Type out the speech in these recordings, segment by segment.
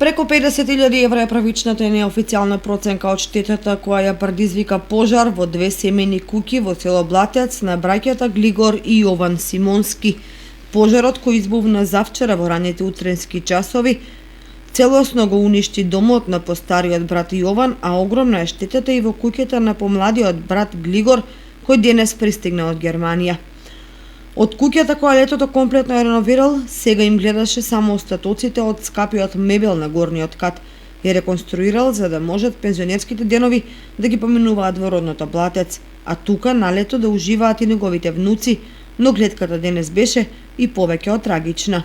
Преку 50.000 евра е правичната и неофицијална проценка од штетата која ја предизвика пожар во две семејни куќи во село Блатец на браќата Глигор и Јован Симонски. Пожарот кој избувна завчера во ранете утренски часови целосно го уништи домот на постариот брат Јован, а огромна е штетата и во куќата на помладиот брат Глигор кој денес пристигна од Германија. Од куќата која летото комплетно е реновирал, сега им гледаше само остатоците од скапиот мебел на горниот кат. Ја реконструирал за да можат пензионерските денови да ги поминуваат во родното Блатец, а тука на лето да уживаат и неговите внуци, но гледката денес беше и повеќе од трагична.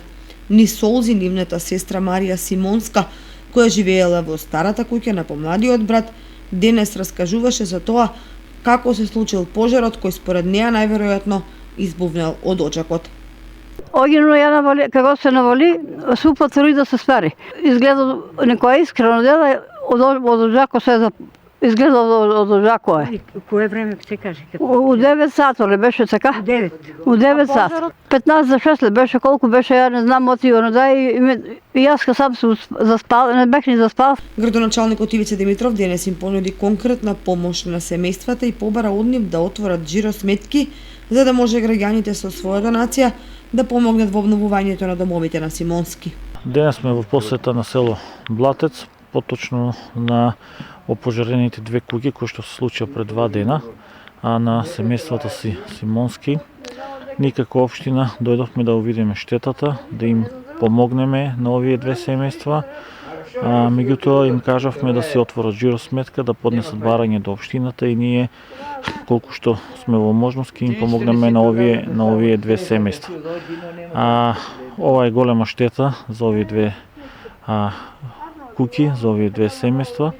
Ни солзи нивната сестра Марија Симонска, која живеела во старата куќа на помладиот брат, денес раскажуваше за тоа како се случил пожарот кој според неа најверојатно избувнал од очакот. Огино ја навали, како се навали, супа цели да се спари. Изгледа некоја искрено дела, од ожако се изгледа од ожако е. Кое време се каже? У 9 сата ли беше така? У 9 сата. 15 за 6 ли беше, колку беше, ја не знам отивано, да и јас сам се заспал, не бех ни заспал. Градоначалникот Ивица Димитров денес им понуди конкретна помош на семејствата и побара од нив да отворат жиросметки за да може граѓаните со своја донација да помогнат во обновувањето на домовите на Симонски. Денес сме во посета на село Блатец, поточно на опожарените две куќи кои што се случија пред 2 дена, а на семејствата Симонски. Ние како општина дојдовме да увидиме штетата, да им помогнеме на овие две семејства. Меѓутоа им кажавме да се отворат жиросметка, да поднесат барање до општината и ние колку што сме во можност ќе им помогнеме на овие две семејства. Ова е голема штета за овие две куќи, за овие две семејства,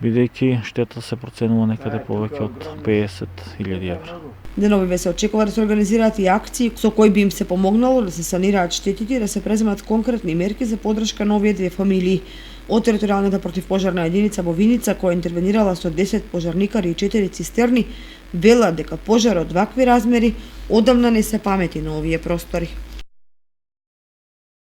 бидејќи штета се проценува некаде повеќе од 50.000 евра. Деновиве се очекува да се организираат и акции со кои би им се помогнало да се санираат штетите и да се преземат конкретни мерки за поддршка на овие две фамилии. Од територијалната противпожарна единица во Виница, која интервенирала со 10 пожарникари и 4 цистерни, вела дека пожар од вакви размери одамна не се памети на овие простори.